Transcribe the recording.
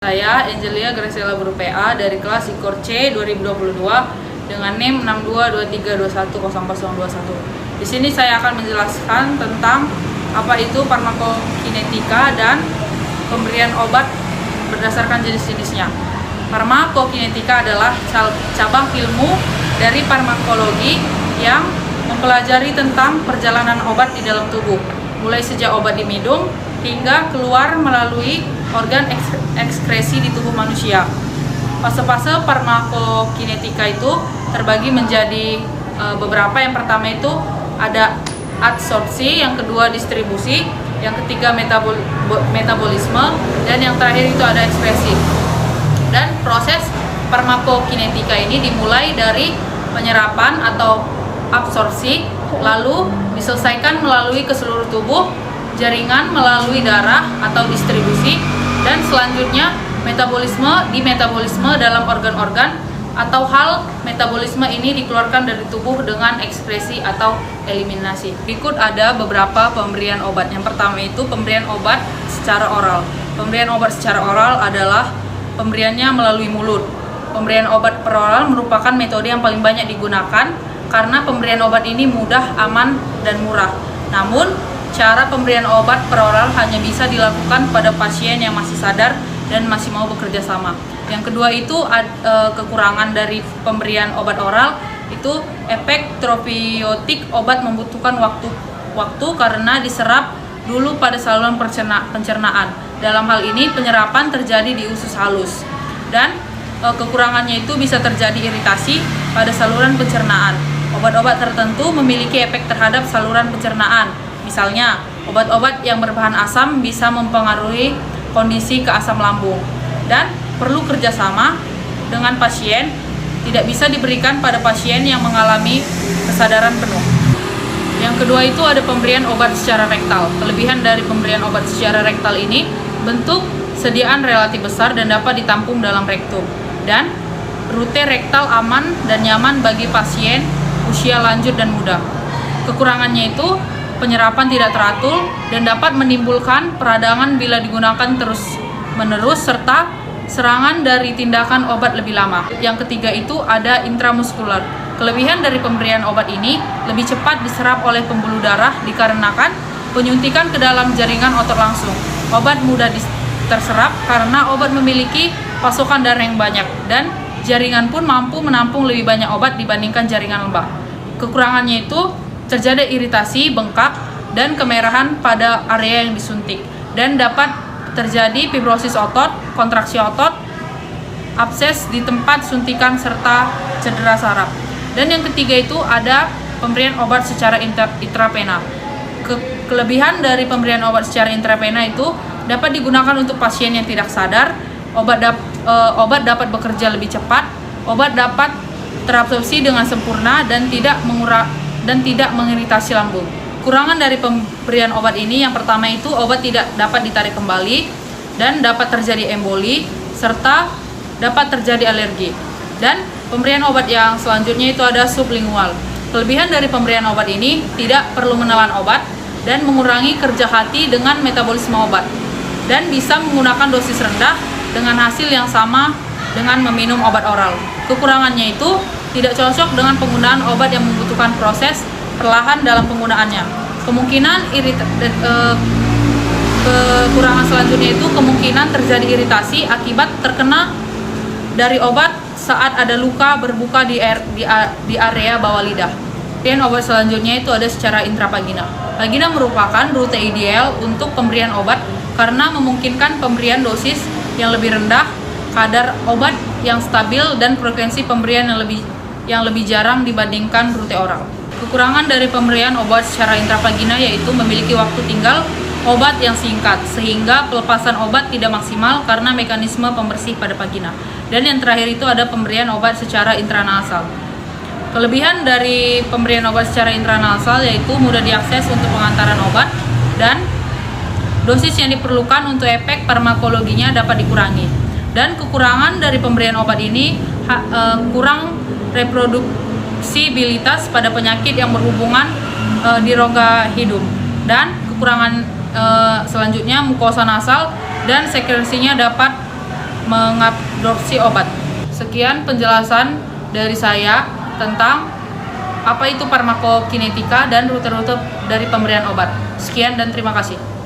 Saya Angelia Graciela Guru PA dari kelas IKOR C 2022 dengan NIM 6223210021. Di sini saya akan menjelaskan tentang apa itu farmakokinetika dan pemberian obat berdasarkan jenis-jenisnya. Farmakokinetika adalah cabang ilmu dari farmakologi yang mempelajari tentang perjalanan obat di dalam tubuh, mulai sejak obat diminum hingga keluar melalui organ ekskresi di tubuh manusia. Fase-fase farmakokinetika itu terbagi menjadi beberapa. Yang pertama itu ada adsorpsi, yang kedua distribusi, yang ketiga metabolisme, dan yang terakhir itu ada ekskresi. Dan proses farmakokinetika ini dimulai dari penyerapan atau absorpsi, lalu diselesaikan melalui ke seluruh tubuh, jaringan melalui darah atau distribusi, dan selanjutnya metabolisme dalam organ-organ atau hal metabolisme ini dikeluarkan dari tubuh dengan ekskresi atau eliminasi. Berikut ada beberapa pemberian obat. Yang pertama itu pemberian obat secara oral. Pemberian obat secara oral adalah pemberiannya melalui mulut. Pemberian obat peroral merupakan metode yang paling banyak digunakan karena pemberian obat ini mudah, aman, dan murah. Namun, cara pemberian obat peroral hanya bisa dilakukan pada pasien yang masih sadar dan masih mau bekerja sama. Yang kedua itu kekurangan dari pemberian obat oral itu efek trofiotik. Obat membutuhkan waktu karena diserap dulu pada saluran pencernaan. Dalam hal ini penyerapan terjadi di usus halus, dan kekurangannya itu bisa terjadi iritasi pada saluran pencernaan. Obat-obat tertentu memiliki efek terhadap saluran pencernaan. Misalnya, obat-obat yang berbahan asam bisa mempengaruhi kondisi keasam lambung, dan perlu kerjasama dengan pasien, tidak bisa diberikan pada pasien yang mengalami kesadaran penuh. Yang kedua itu ada pemberian obat secara rektal. Kelebihan dari pemberian obat secara rektal ini, bentuk sediaan relatif besar dan dapat ditampung dalam rektum, dan rute rektal aman dan nyaman bagi pasien usia lanjut dan muda. Kekurangannya itu penyerapan tidak teratur dan dapat menimbulkan peradangan bila digunakan terus-menerus serta serangan dari tindakan obat lebih lama. Yang ketiga itu ada intramuskular. Kelebihan dari pemberian obat ini lebih cepat diserap oleh pembuluh darah dikarenakan penyuntikan ke dalam jaringan otot langsung. Obat mudah terserap karena obat memiliki pasokan darah yang banyak, dan jaringan pun mampu menampung lebih banyak obat dibandingkan jaringan lembah. Kekurangannya itu terjadi iritasi, bengkak, dan kemerahan pada area yang disuntik, dan dapat terjadi fibrosis otot, kontraksi otot, abses di tempat suntikan, serta cedera saraf. Dan yang ketiga itu ada pemberian obat secara intravena. Kelebihan dari pemberian obat secara intravena itu dapat digunakan untuk pasien yang tidak sadar. Obat dapat bekerja lebih cepat, obat dapat terabsorpsi dengan sempurna dan tidak mengiritasi lambung. Kurangan dari pemberian obat ini, yang pertama itu obat tidak dapat ditarik kembali dan dapat terjadi emboli serta dapat terjadi alergi. Dan pemberian obat yang selanjutnya itu ada sublingual. Kelebihan dari pemberian obat ini tidak perlu menelan obat dan mengurangi kerja hati dengan metabolisme obat, dan bisa menggunakan dosis rendah dengan hasil yang sama dengan meminum obat oral. Kekurangannya itu tidak cocok dengan penggunaan obat yang membutuhkan proses perlahan dalam penggunaannya. Kekurangan selanjutnya itu kemungkinan terjadi iritasi akibat terkena dari obat saat ada luka berbuka di area bawah lidah. Dan obat selanjutnya itu ada secara intravagina. Vagina merupakan rute ideal untuk pemberian obat karena memungkinkan pemberian dosis yang lebih rendah, kadar obat yang stabil, dan frekuensi pemberian yang lebih jarang dibandingkan rute oral. Kekurangan dari pemberian obat secara intravagina yaitu memiliki waktu tinggal obat yang singkat, sehingga pelepasan obat tidak maksimal karena mekanisme pembersih pada vagina. Dan yang terakhir itu ada pemberian obat secara intranasal. Kelebihan dari pemberian obat secara intranasal yaitu mudah diakses untuk pengantaran obat, dan dosis yang diperlukan untuk efek farmakologinya dapat dikurangi. Dan kekurangan dari pemberian obat ini kurang reproduksibilitas pada penyakit yang berhubungan di rongga hidung. Dan kekurangan selanjutnya mukosa nasal dan sekresinya dapat mengabsorpsi obat. Sekian penjelasan dari saya tentang apa itu farmakokinetika dan rute-rute dari pemberian obat. Sekian dan terima kasih.